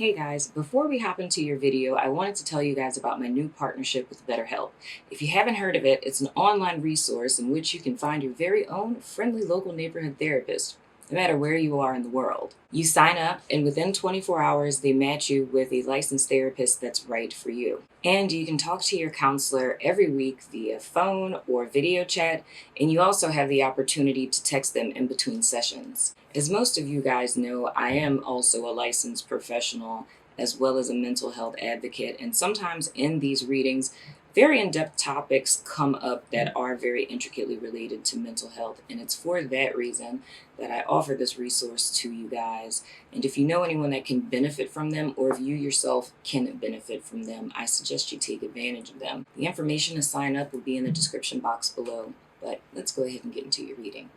Hey guys, before we hop into your video, I wanted to tell you guys about my new partnership with BetterHelp. If you haven't heard of it, it's an online resource in which you can find your very own friendly local neighborhood therapist, no matter where you are in the world. You sign up, and within 24 hours, they match you with a licensed therapist that's right for you. And you can talk to your counselor every week via phone or video chat, and you also have the opportunity to text them in between sessions. As most of you guys know, I am also a licensed professional as well as a mental health advocate, and sometimes in these readings, very in-depth topics come up that are very intricately related to mental health, and it's for that reason that I offer this resource to you guys. And if you know anyone that can benefit from them, or if you yourself can benefit from them, I suggest you take advantage of them. The information to sign up will be in the description box below, but let's go ahead and get into your reading.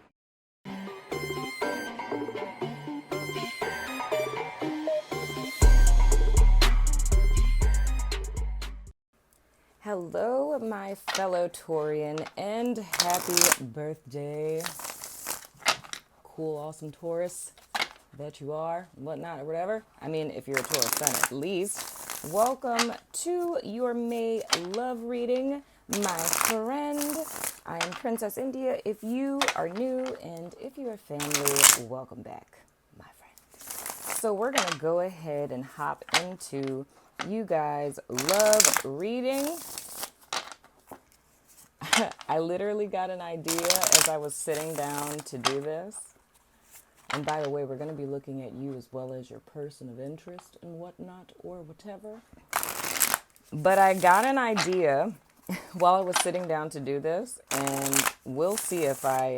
Hello, my fellow Taurian, and happy birthday. Cool, awesome Taurus that you are, whatnot, or whatever. I mean, if you're a Taurus sun at least. Welcome to your May love reading, my friend. I am Princess India if you are new, and if you are family, welcome back, my friend. So we're going to go ahead and hop into you guys' love reading. I literally got an idea as I was sitting down to do this. And by the way, we're going to be looking at you as well as your person of interest and whatnot or whatever. But I got an idea while I was sitting down to do this, and we'll see if I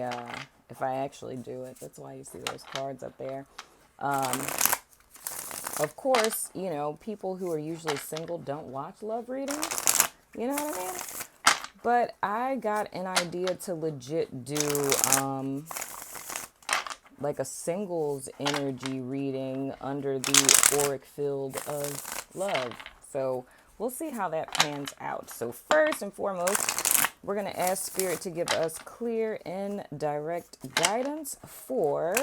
actually do it. That's why you see those cards up there. Of course, you know, people who are usually single don't watch love readings. You know what I mean? But I got an idea to legit do like a singles energy reading under the auric field of love. So we'll see how that pans out. So first and foremost, we're going to ask Spirit to give us clear and direct guidance for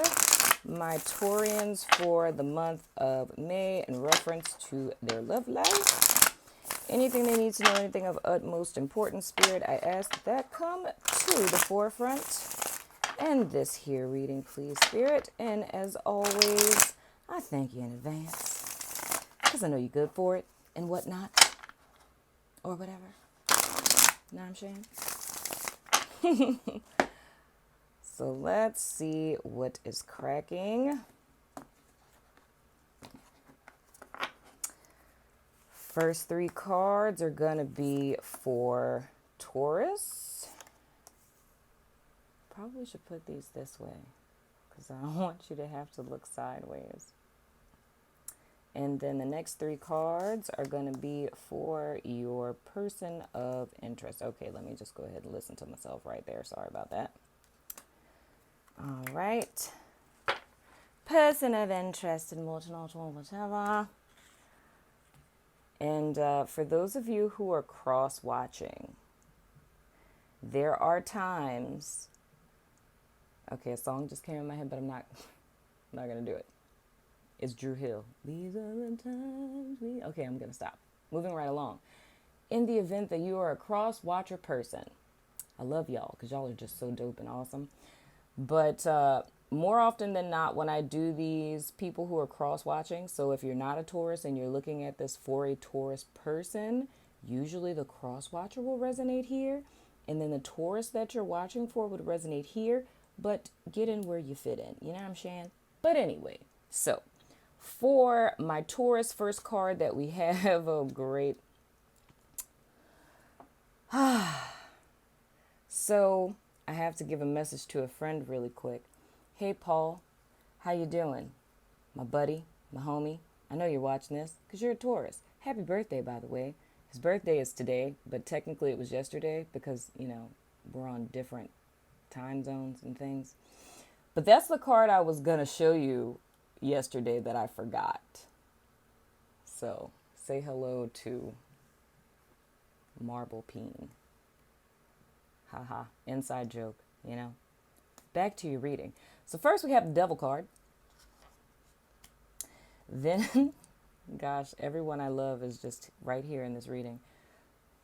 my Taurians for the month of May in reference to their love life. Anything they need to know, anything of utmost importance, Spirit, I ask that come to the forefront. And this here reading, please, Spirit. And as always, I thank you in advance, because I know you're good for it and whatnot, or whatever. Know what I'm saying? So let's see what is cracking. First three cards are going to be for Taurus. Probably should put these this way because I don't want you to have to look sideways. And then the next three cards are going to be for your person of interest. Okay, let me just go ahead and listen to myself right there. Sorry about that. All right. Person of interest in whatever. And for those of you who are cross-watching, there are times... Okay, a song just came in my head, but I'm not going to do it. It's Drew Hill. These are the times we... Okay, I'm going to stop. Moving right along. In the event that you are a cross-watcher person, I love y'all because y'all are just so dope and awesome. But more often than not, when I do these people who are cross-watching, so if you're not a Taurus and you're looking at this for a Taurus person, usually the cross-watcher will resonate here. And then the Taurus that you're watching for would resonate here. But get in where you fit in. You know what I'm saying? But anyway, so for my Taurus first card that we have, oh great. So I have to give a message to a friend really quick. Hey Paul, how you doing? My buddy, my homie. I know you're watching this because you're a Taurus. Happy birthday, by the way. His birthday is today, but technically it was yesterday because, you know, we're on different time zones and things. But that's the card I was going to show you yesterday that I forgot. So say hello to Marble Peen. Haha, inside joke, you know. Back to your reading. So first we have the Devil card. Then Gosh, everyone I love is just right here in this reading.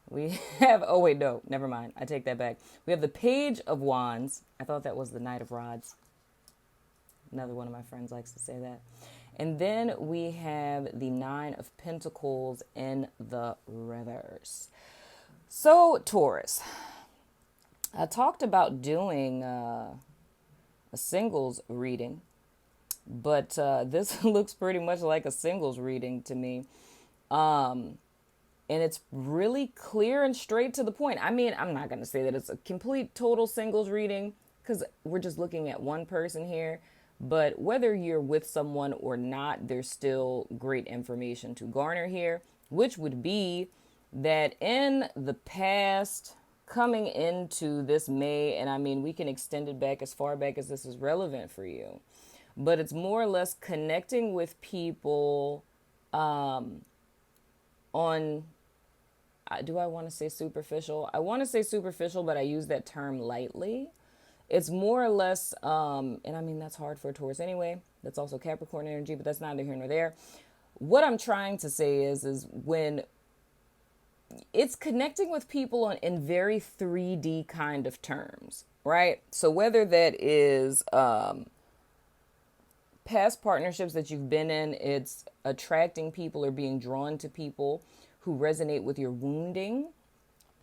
We have, oh wait, no, never mind. I take that back. We have the Page of Wands. I thought that was the Knight of Rods. Another one of my friends likes to say that. And then we have the Nine of Pentacles in the reverse. So, Taurus, I talked about doing a singles reading, but this looks pretty much like a singles reading to me. And it's really clear and straight to the point. I mean, I'm not going to say that it's a complete total singles reading because we're just looking at one person here. But whether you're with someone or not, there's still great information to garner here, which would be that in the past, coming into this May, and I mean, we can extend it back as far back as this is relevant for you, but it's more or less connecting with people on, do I want to say superficial? I want to say superficial, but I use that term lightly. It's more or less, and I mean, that's hard for a Taurus anyway. That's also Capricorn energy, but that's neither here nor there. What I'm trying to say is when it's connecting with people in very 3D kind of terms, right? So whether that is past partnerships that you've been in, it's attracting people or being drawn to people who resonate with your wounding,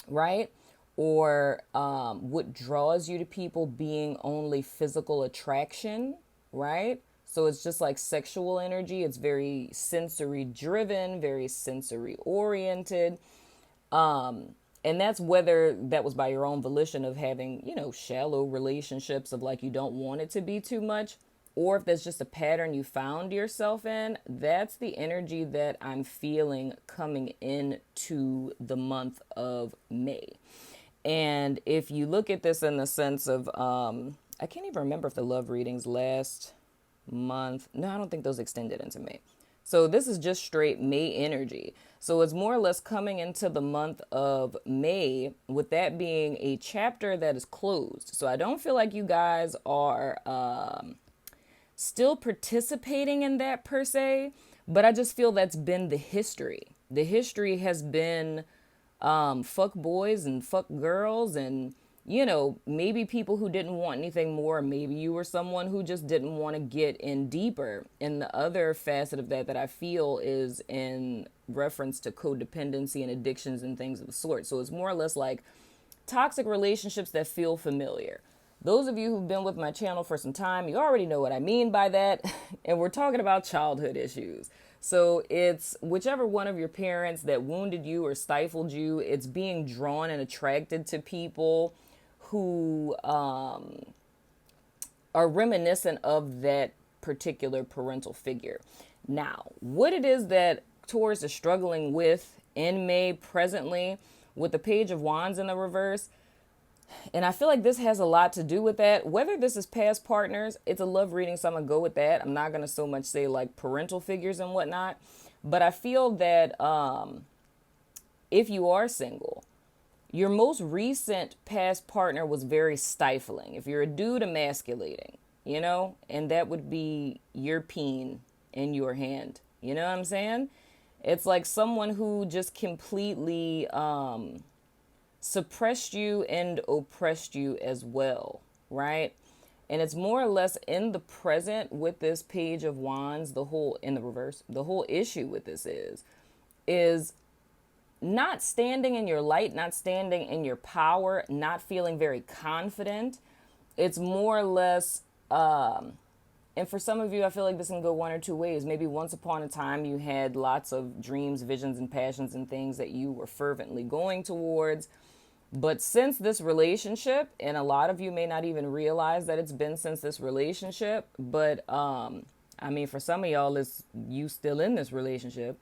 right? Or what draws you to people being only physical attraction, right? So it's just like sexual energy. It's very sensory driven, very sensory oriented. And that's whether that was by your own volition of having, shallow relationships of like you don't want it to be too much, or if there's just a pattern you found yourself in. That's the energy that I'm feeling coming into the month of May. And if you look at this in the sense of, I can't even remember if the love readings last month. No, I don't think those extended into May. So this is just straight May energy. So it's more or less coming into the month of May with that being a chapter that is closed. So I don't feel like you guys are still participating in that per se, but I just feel that's been the history. The history has been fuck boys and fuck girls and, maybe people who didn't want anything more. Maybe you were someone who just didn't want to get in deeper. And the other facet of that I feel is in reference to codependency and addictions and things of the sort. So it's more or less like toxic relationships that feel familiar. Those of you who've been with my channel for some time, you already know what I mean by that. And we're talking about childhood issues. So it's whichever one of your parents that wounded you or stifled you, it's being drawn and attracted to people who are reminiscent of that particular parental figure. Now, what it is that Taurus is struggling with in May presently with the Page of Wands in the reverse, and I feel like this has a lot to do with that. Whether this is past partners, it's a love reading, so I'm going to go with that. I'm not going to so much say like parental figures and whatnot. But I feel that if you are single, your most recent past partner was very stifling. If you're a dude, emasculating, and that would be your peen in your hand. You know what I'm saying? It's like someone who just completely suppressed you and oppressed you as well, right? And it's more or less in the present with this Page of Wands, the whole in the reverse, the whole issue with this is not standing in your light, not standing in your power, not feeling very confident. It's more or less, and for some of you, I feel like this can go one or two ways. Maybe once upon a time, you had lots of dreams, visions, and passions and things that you were fervently going towards. But since this relationship, and a lot of you may not even realize that it's been since this relationship, but I mean, for some of y'all, it's you still in this relationship.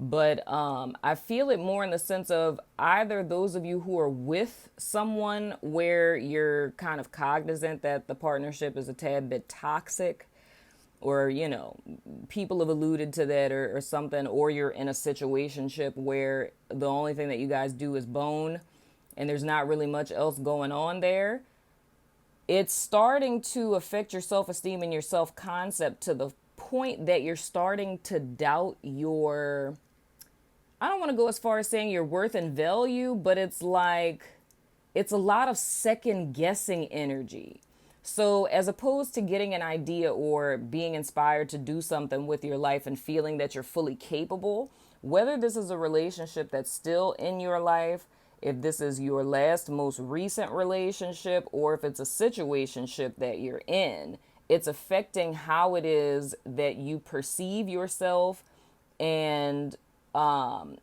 But I feel it more in the sense of either those of you who are with someone where you're kind of cognizant that the partnership is a tad bit toxic, or, people have alluded to that or something, or you're in a situationship where the only thing that you guys do is bone and there's not really much else going on there. It's starting to affect your self-esteem and your self-concept to the point that you're starting to doubt your, I don't want to go as far as saying your worth and value, but it's like, it's a lot of second guessing energy. So, as opposed to getting an idea or being inspired to do something with your life and feeling that you're fully capable, whether this is a relationship that's still in your life, if this is your last, most recent relationship, or if it's a situationship that you're in, it's affecting how it is that you perceive yourself and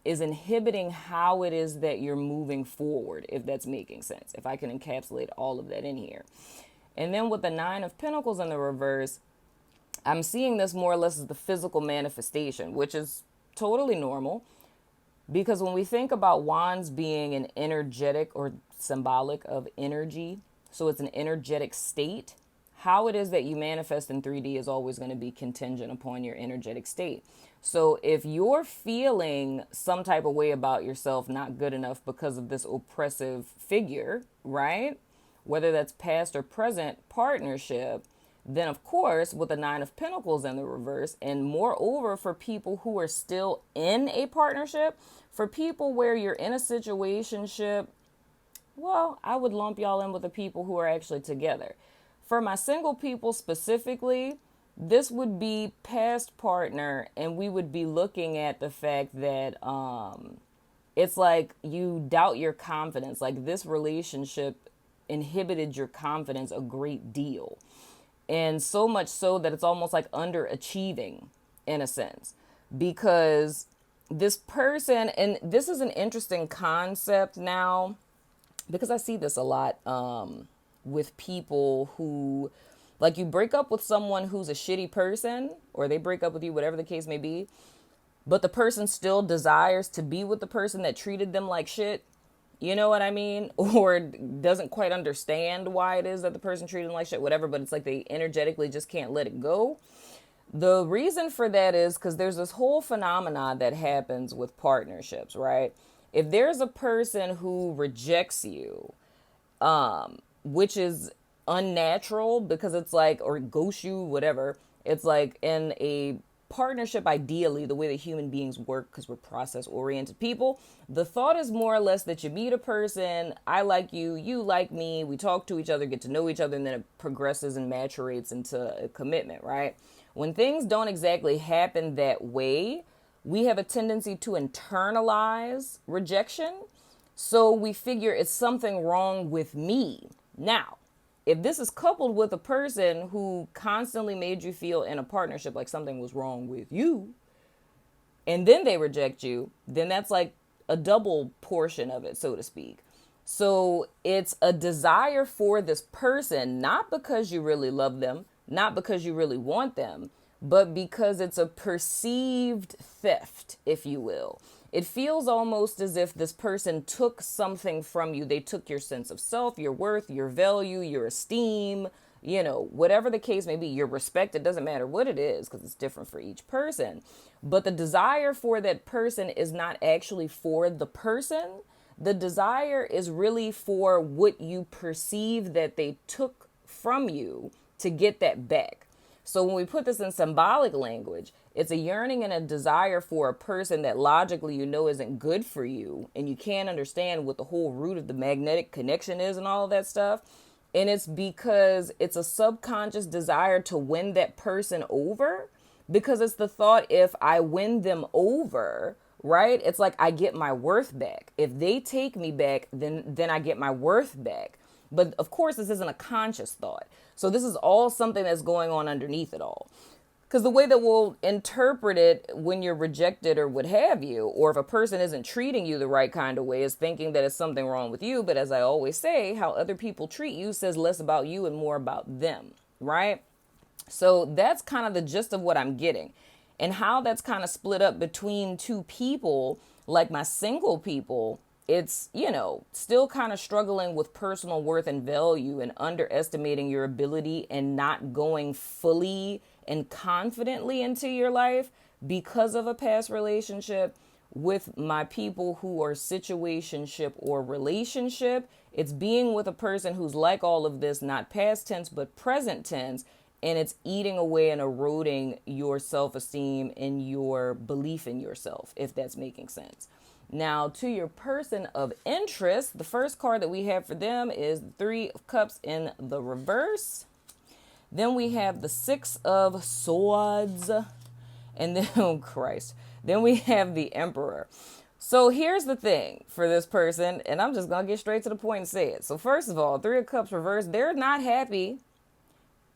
is inhibiting how it is that you're moving forward, if that's making sense, if I can encapsulate all of that in here. And then with the Nine of Pentacles in the reverse, I'm seeing this more or less as the physical manifestation, which is totally normal. Because when we think about wands being an energetic or symbolic of energy, so it's an energetic state, how it is that you manifest in 3D is always going to be contingent upon your energetic state. So if you're feeling some type of way about yourself, not good enough because of this oppressive figure, right? Whether that's past or present partnership, then of course with the Nine of Pentacles in the reverse, and moreover for people who are still in a partnership, for people where you're in a situationship, well, I would lump y'all in with the people who are actually together. For my single people specifically, this would be past partner, and we would be looking at the fact that it's like you doubt your confidence. Like this relationship inhibited your confidence a great deal. And so much so that it's almost like underachieving in a sense, because this person, and this is an interesting concept now, because I see this a lot with people who, like, you break up with someone who's a shitty person, or they break up with you, whatever the case may be, but the person still desires to be with the person that treated them like shit. You know what I mean? Or doesn't quite understand why it is that the person treated them like shit, whatever, but it's like they energetically just can't let it go. The reason for that is because there's this whole phenomena that happens with partnerships, right? If there's a person who rejects you, which is unnatural because it's like, or ghosts you, whatever, it's like in a partnership, ideally, the way that human beings work, because we're process oriented people, the thought is more or less that you meet a person, I like you, you like me, we talk to each other, get to know each other, and then it progresses and maturates into a commitment, right? When things don't exactly happen that way, we have a tendency to internalize rejection. So we figure it's something wrong with me. Now, if this is coupled with a person who constantly made you feel in a partnership like something was wrong with you, and then they reject you, then that's like a double portion of it, so to speak. So it's a desire for this person, not because you really love them, not because you really want them, but because it's a perceived theft, if you will. It feels almost as if this person took something from you. They took your sense of self, your worth, your value, your esteem, you know, whatever the case may be, your respect. It doesn't matter what it is because it's different for each person. But the desire for that person is not actually for the person. The desire is really for what you perceive that they took from you to get that back. So when we put this in symbolic language, it's a yearning and a desire for a person that logically you know isn't good for you, and you can't understand what the whole root of the magnetic connection is and all of that stuff. And it's because it's a subconscious desire to win that person over, because it's the thought, if I win them over, right? It's like I get my worth back. If they take me back, then I get my worth back. But of course, this isn't a conscious thought. So this is all something that's going on underneath it all. Because the way that we'll interpret it when you're rejected or what have you, or if a person isn't treating you the right kind of way, is thinking that it's something wrong with you. But as I always say, how other people treat you says less about you and more about them, right? So that's kind of the gist of what I'm getting. And how that's kind of split up between two people, like my single people, it's, you know, still kind of struggling with personal worth and value and underestimating your ability and not going fully and confidently into your life because of a past relationship. With my people who are situationship or relationship, it's being with a person who's like all of this, not past tense, but present tense, and it's eating away and eroding your self-esteem and your belief in yourself, if that's making sense. Now, to your person of interest, the first card that we have for them is the Three of Cups in the reverse. Then we have the Six of Swords. And then, oh Christ, then we have the Emperor. So here's the thing for this person, and I'm just going to get straight to the point and say it. So first of all, Three of Cups reverse, they're not happy,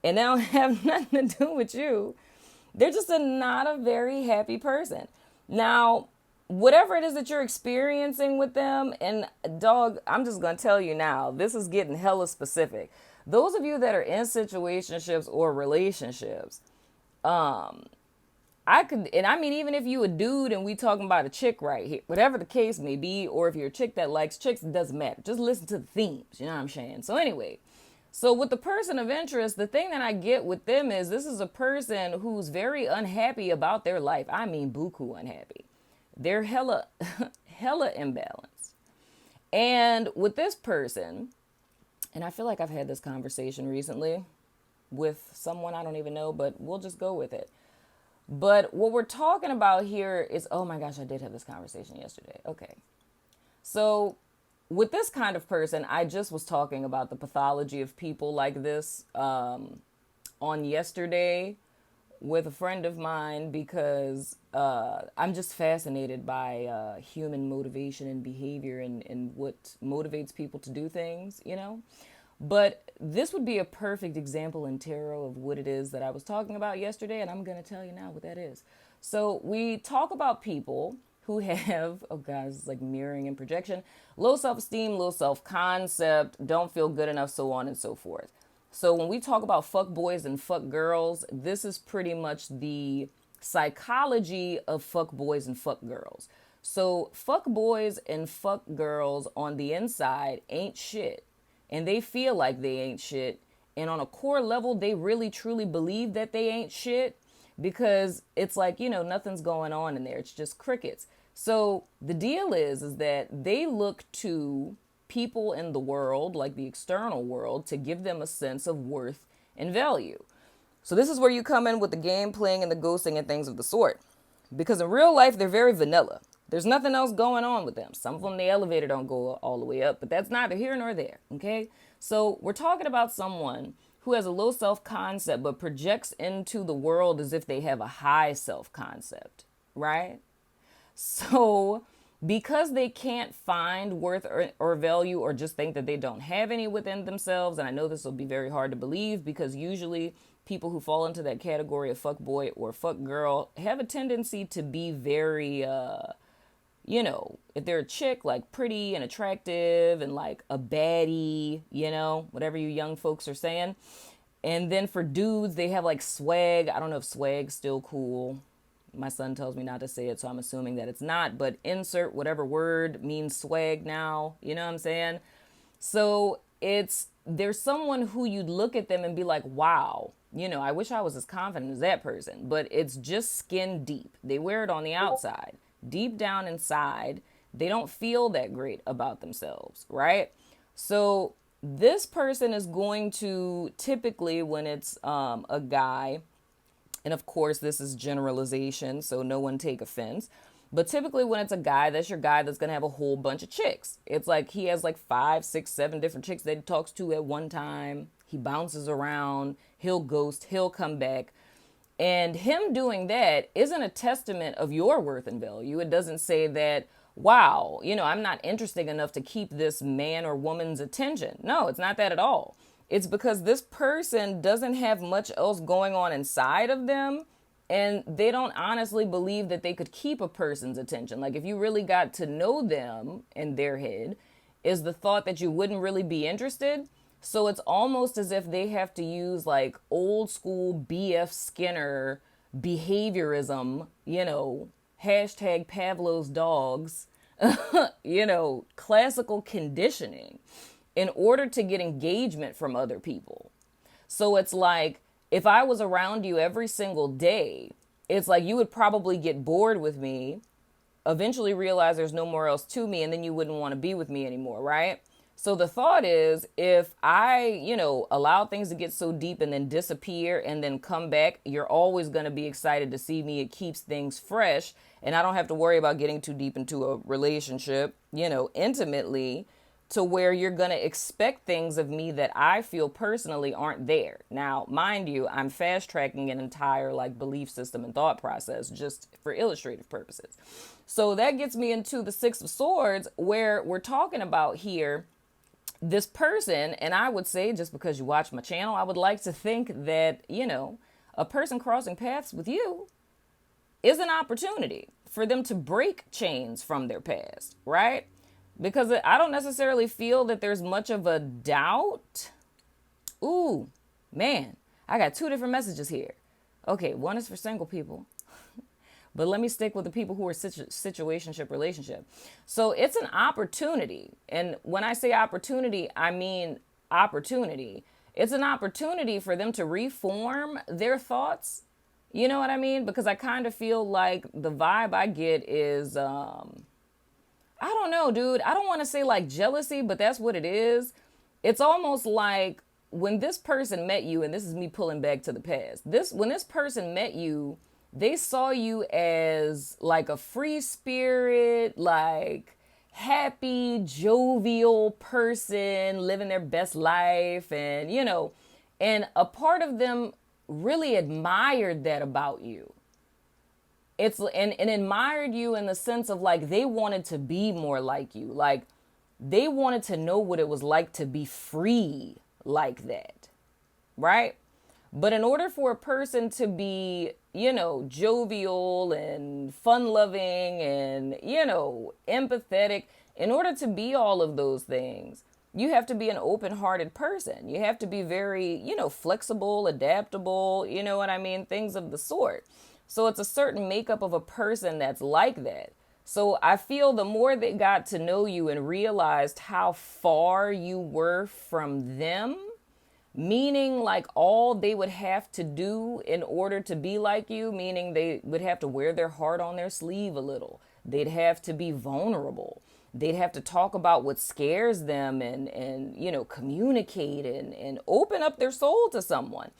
and they don't have nothing to do with you. They're just not a very happy person. Now, whatever it is that you're experiencing with them, and dog, I'm just going to tell you now, this is getting hella specific. Those of you that are in situationships or relationships, even if you a dude and we talking about a chick right here, whatever the case may be, or if you're a chick that likes chicks, it doesn't matter. Just listen to the themes, you know what I'm saying? So anyway, so with the person of interest, the thing that I get with them is this is a person who's very unhappy about their life. I mean, buku unhappy. They're hella imbalanced. And with this person, and I feel like I've had this conversation recently with someone I don't even know, but we'll just go with it. But what we're talking about here is, oh my gosh, I did have this conversation yesterday. Okay. So with this kind of person, I just was talking about the pathology of people like this on yesterday with a friend of mine because I'm just fascinated by human motivation and behavior and what motivates people to do things, you know? But this would be a perfect example in tarot of what it is that I was talking about yesterday, and I'm going to tell you now what that is. So we talk about people who have, oh guys, it's like mirroring and projection, low self-esteem, low self-concept, don't feel good enough, so on and so forth. So when we talk about fuck boys and fuck girls, this is pretty much the psychology of fuck boys and fuck girls. So fuck boys and fuck girls on the inside ain't shit. And they feel like they ain't shit. And on a core level, they really truly believe that they ain't shit because it's like, you know, nothing's going on in there. It's just crickets. So the deal is that they look to people in the world, like the external world, to give them a sense of worth and value. So this is where you come in with the game playing and the ghosting and things of the sort. Because in real life, they're very vanilla. There's nothing else going on with them. Some of them, the elevator don't go all the way up, but that's neither here nor there, okay? So we're talking about someone who has a low self-concept, but projects into the world as if they have a high self-concept, right? So because they can't find worth or value or just think that they don't have any within themselves, and I know this will be very hard to believe because usually people who fall into that category of fuck boy or fuck girl have a tendency to be very, you know, if they're a chick, like pretty and attractive and like a baddie, you know, whatever you young folks are saying. And then for dudes, they have like swag. I don't know if swag's still cool. My son tells me not to say it, so I'm assuming that it's not. But insert whatever word means swag now. You know what I'm saying? So there's someone who you'd look at them and be like, wow, you know, I wish I was as confident as that person. But it's just skin deep. They wear it on the outside. Deep down inside, they don't feel that great about themselves, right? So this person is going to typically, when it's a guy, and of course this is generalization, so no one take offense, but typically when it's a guy, that's your guy that's going to have a whole bunch of chicks. It's like he has like 5, 6, 7 different chicks that he talks to at one time. He bounces around, he'll ghost, he'll come back. And him doing that isn't a testament of your worth and value. It doesn't say that, wow, you know, I'm not interesting enough to keep this man or woman's attention. No, it's not that at all. It's because this person doesn't have much else going on inside of them, and they don't honestly believe that they could keep a person's attention. Like if you really got to know them in their head, is the thought that you wouldn't really be interested. So it's almost as if they have to use like old school B.F. Skinner behaviorism, you know, hashtag Pavlov's dogs, you know, classical conditioning in order to get engagement from other people. So it's like, if I was around you every single day, it's like you would probably get bored with me, eventually realize there's no more else to me, and then you wouldn't want to be with me anymore, right? So the thought is, if I, allow things to get so deep and then disappear and then come back, you're always going to be excited to see me. It keeps things fresh. And I don't have to worry about getting too deep into a relationship, intimately, to where you're going to expect things of me that I feel personally aren't there. Now, mind you, I'm fast tracking an entire like belief system and thought process just for illustrative purposes. So that gets me into the Six of Swords, where we're talking about here this person. And I would say, just because you watch my channel, I would like to think that, a person crossing paths with you is an opportunity for them to break chains from their past, right? Because I don't necessarily feel that there's much of a doubt. Ooh, man, I got two different messages here. Okay, one is for single people, but let me stick with the people who are situationship relationship. So it's an opportunity. And when I say opportunity, I mean opportunity. It's an opportunity for them to reform their thoughts. You know what I mean? Because I kind of feel like the vibe I get is, I don't know, dude. I don't want to say like jealousy, but that's what it is. It's almost like when this person met you, and this is me pulling back to the past. When this person met you, they saw you as like a free spirit, like happy, jovial person living their best life. And, and a part of them really admired that about you. And admired you in the sense of like they wanted to be more like you. Like they wanted to know what it was like to be free like that. Right? But in order for a person to be, jovial and fun loving and, empathetic, in order to be all of those things, you have to be an open hearted person. You have to be very, flexible, adaptable, you know what I mean? Things of the sort. So it's a certain makeup of a person that's like that. So I feel the more they got to know you and realized how far you were from them, meaning like all they would have to do in order to be like you, meaning they would have to wear their heart on their sleeve a little. They'd have to be vulnerable. They'd have to talk about what scares them and communicate and open up their soul to someone.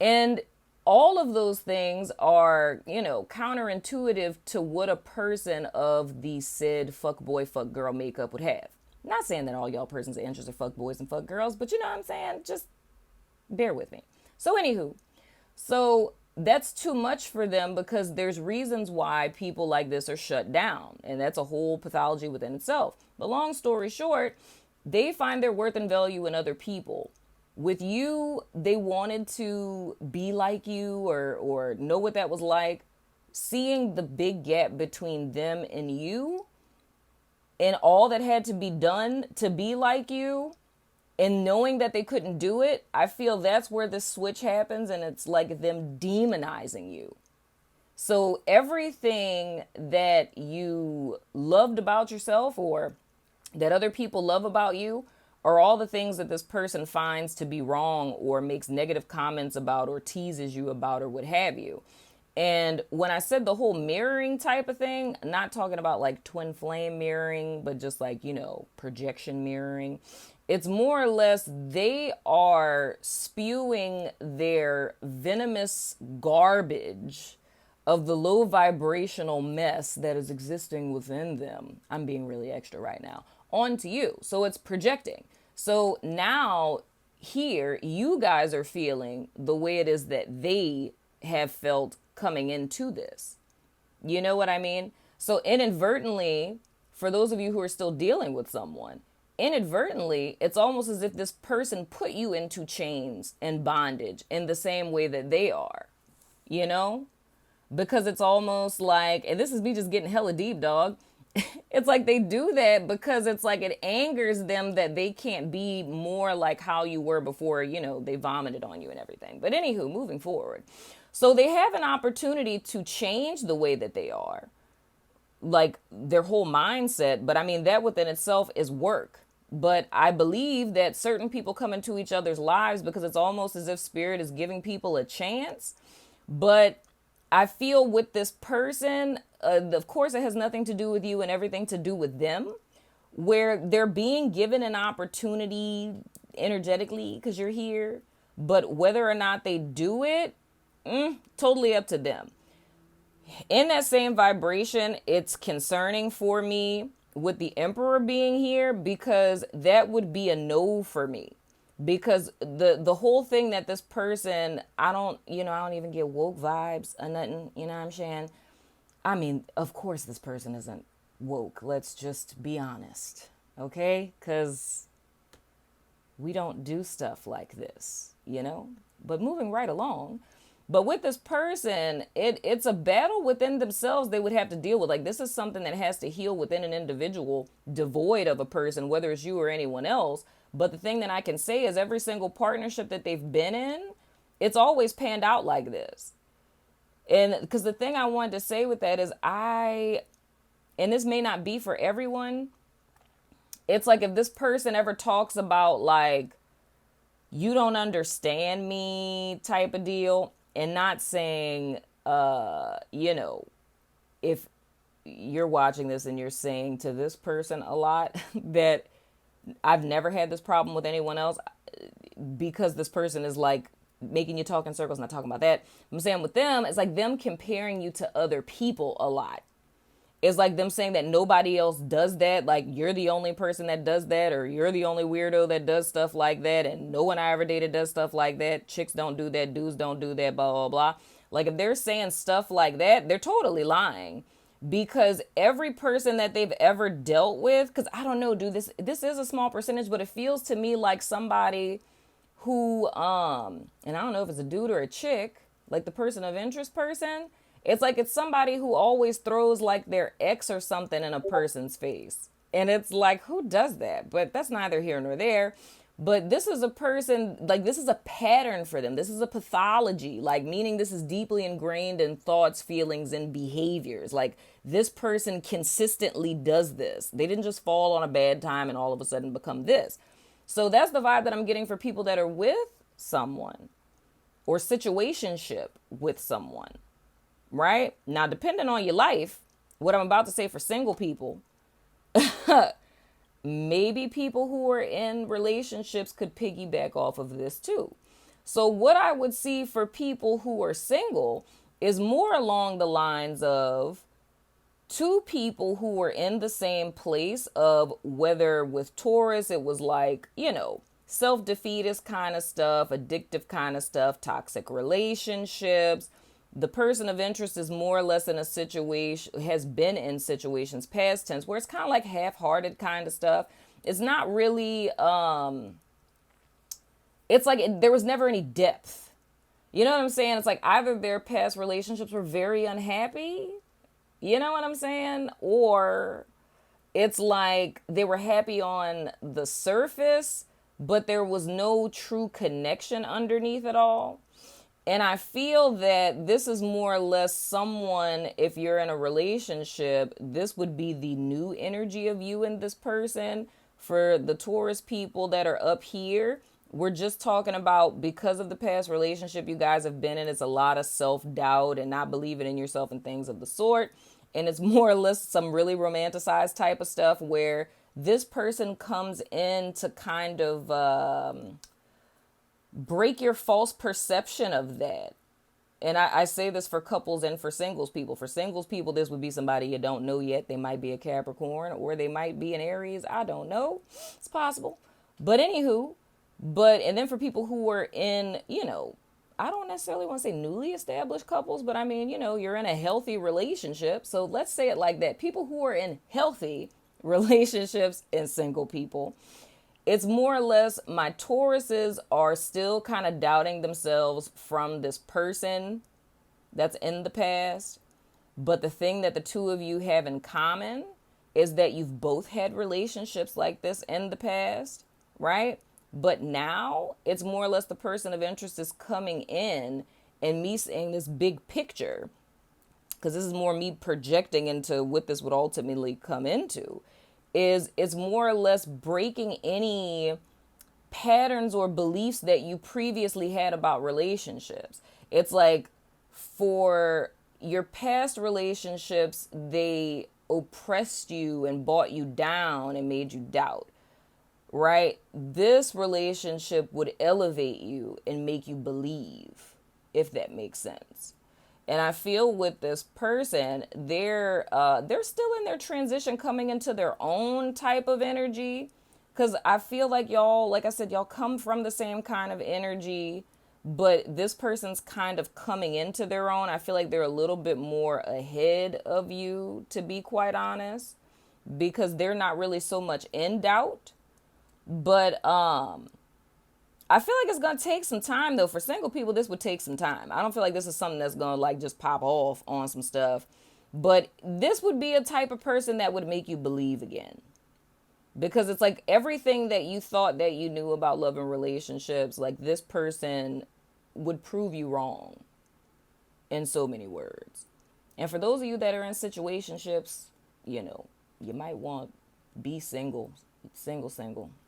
And all of those things are, counterintuitive to what a person of the said fuck boy, fuck girl makeup would have. Not saying that all y'all persons are interested in fuck boys and fuck girls, but you know what I'm saying? Just bear with me. So anywho, so that's too much for them because there's reasons why people like this are shut down. And that's a whole pathology within itself. But long story short, they find their worth and value in other people. With you, they wanted to be like you or know what that was like. Seeing the big gap between them and you and all that had to be done to be like you, and knowing that they couldn't do it, I feel that's where the switch happens, and it's like them demonizing you. So everything that you loved about yourself or that other people love about you are all the things that this person finds to be wrong or makes negative comments about or teases you about or what have you. And when I said the whole mirroring type of thing, I'm not talking about like twin flame mirroring, but just like, projection mirroring. It's more or less they are spewing their venomous garbage of the low vibrational mess that is existing within them. I'm being really extra right now. Onto you. So it's projecting. So now here, you guys are feeling the way it is that they have felt coming into this. You know what I mean? So inadvertently, for those of you who are still dealing with someone, inadvertently, it's almost as if this person put you into chains and bondage in the same way that they are, because it's almost like, and this is me just getting hella deep, dog. It's like they do that because it's like it angers them that they can't be more like how you were before, they vomited on you and everything. But anywho, moving forward. So they have an opportunity to change the way that they are, like their whole mindset. But I mean, that within itself is work. But I believe that certain people come into each other's lives because it's almost as if spirit is giving people a chance. But I feel with this person, of course, it has nothing to do with you and everything to do with them. where they're being given an opportunity energetically because you're here, but whether or not they do it, totally up to them. In that same vibration, it's concerning for me with the Emperor being here, because that would be a no for me. Because the whole thing that this person, I don't even get woke vibes or nothing, you know what I'm saying? I mean, of course this person isn't woke. Let's just be honest, okay? Because we don't do stuff like this, you know? But moving right along. But with this person, it's a battle within themselves they would have to deal with. Like, this is something that has to heal within an individual, devoid of a person, whether it's you or anyone else. But the thing that I can say is every single partnership that they've been in, it's always panned out like this. And because the thing I wanted to say with that is and this may not be for everyone, it's like if this person ever talks about like, you don't understand me type of deal, and not saying, if you're watching this and you're saying to this person a lot that I've never had this problem with anyone else, because this person is like making you talk in circles, not talking about that. I'm saying with them, it's like them comparing you to other people a lot. It's like them saying that nobody else does that. Like, you're the only person that does that, or you're the only weirdo that does stuff like that, and no one I ever dated does stuff like that. Chicks don't do that. Dudes don't do that, blah, blah, blah. Like, if they're saying stuff like that, they're totally lying. Because every person that they've ever dealt with, because I don't know, dude, this is a small percentage, but it feels to me like somebody who, and I don't know if it's a dude or a chick, like the person of interest person, it's like it's somebody who always throws like their ex or something in a person's face. And it's like, who does that? But that's neither here nor there. But this is a person, like, this is a pattern for them. This is a pathology, like, meaning this is deeply ingrained in thoughts, feelings, and behaviors. Like, this person consistently does this. They didn't just fall on a bad time and all of a sudden become this. So that's the vibe that I'm getting for people that are with someone or situationship with someone, right? Now, depending on your life, what I'm about to say for single people, maybe people who are in relationships could piggyback off of this too. So what I would see for people who are single is more along the lines of two people who were in the same place of, whether with Taurus, it was like, self-defeatist kind of stuff, addictive kind of stuff, toxic relationships. The person of interest is more or less in a situation, has been in situations, past tense, where it's kind of like half-hearted kind of stuff. It's not really, it's like there was never any depth. You know what I'm saying? It's like either their past relationships were very unhappy, you know what I'm saying? Or it's like they were happy on the surface, but there was no true connection underneath it all. And I feel that this is more or less someone, if you're in a relationship, this would be the new energy of you and this person. For the Taurus people that are up here, we're just talking about, because of the past relationship you guys have been in, it's a lot of self-doubt and not believing in yourself and things of the sort. And it's more or less some really romanticized type of stuff where this person comes in to kind of break your false perception of that. And I say this for couples and for singles people. For singles people, this would be somebody you don't know yet. They might be a Capricorn or they might be an Aries. I don't know. It's possible. But anywho, and then for people who are in, I don't necessarily want to say newly established couples, but I mean, you're in a healthy relationship. So let's say it like that. People who are in healthy relationships and single people, it's more or less my Tauruses are still kind of doubting themselves from this person that's in the past. But the thing that the two of you have in common is that you've both had relationships like this in the past, right? But now it's more or less the person of interest is coming in and me seeing this big picture, because this is more me projecting into what this would ultimately come into. It's more or less breaking any patterns or beliefs that you previously had about relationships. It's like for your past relationships, they oppressed you and brought you down and made you doubt, right? This relationship would elevate you and make you believe, if that makes sense. And I feel with this person, they're still in their transition, coming into their own type of energy. Because I feel like y'all, like I said, y'all come from the same kind of energy, but this person's kind of coming into their own. I feel like they're a little bit more ahead of you, to be quite honest, because they're not really so much in doubt. But I feel like it's going to take some time, though. For single people, this would take some time. I don't feel like this is something that's going to like just pop off on some stuff. But this would be a type of person that would make you believe again. Because it's like everything that you thought that you knew about love and relationships, like this person would prove you wrong in so many words. And for those of you that are in situationships, you know, you might want to be single.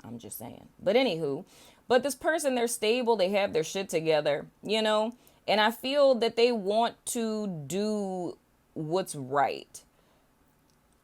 I'm just saying. But anywho, but this person, they're stable. They have their shit together, you know, and I feel that they want to do what's right.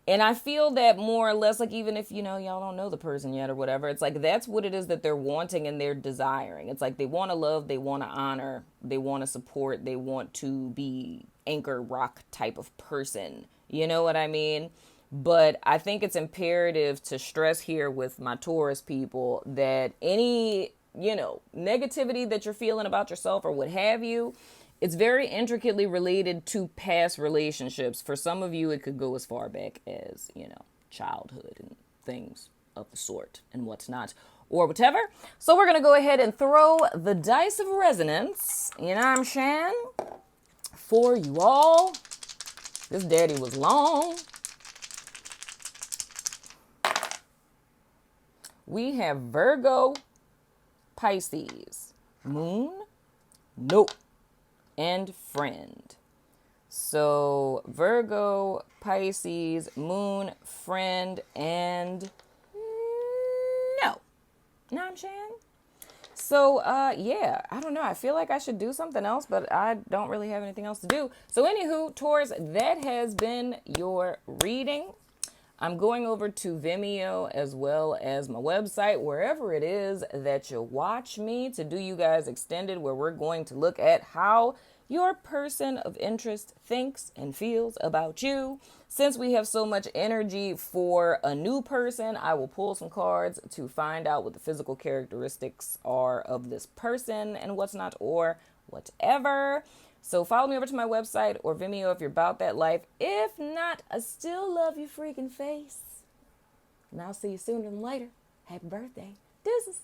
And I feel that more or less, like, even if, you know, y'all don't know the person yet or whatever, it's like that's what it is that they're wanting and they're desiring. It's like they want to love, they want to honor, they want to support, they want to be anchor rock type of person. You know what I mean? But I think it's imperative to stress here with my Taurus people that any, you know, negativity that you're feeling about yourself or what have you, it's very intricately related to past relationships. For some of you, it could go as far back as, you know, childhood and things of the sort and what's not or whatever. So we're going to go ahead and throw the dice of resonance, you know what I'm saying, for you all. This daddy was long. We have Virgo, Pisces, Moon, Nope, and Friend. So Virgo, Pisces, Moon, Friend, and No. Know what I'm saying? So, yeah, I don't know. I feel like I should do something else, but I don't really have anything else to do. So anywho, Taurus, that has been your reading. I'm going over to Vimeo as well as my website, wherever it is that you watch me, to do you guys extended, where we're going to look at how your person of interest thinks and feels about you. Since we have so much energy for a new person, I will pull some cards to find out what the physical characteristics are of this person and what's not, or whatever. So follow me over to my website or Vimeo if you're about that life. If not, I still love your freaking face. And I'll see you sooner than later. Happy birthday. Deuces.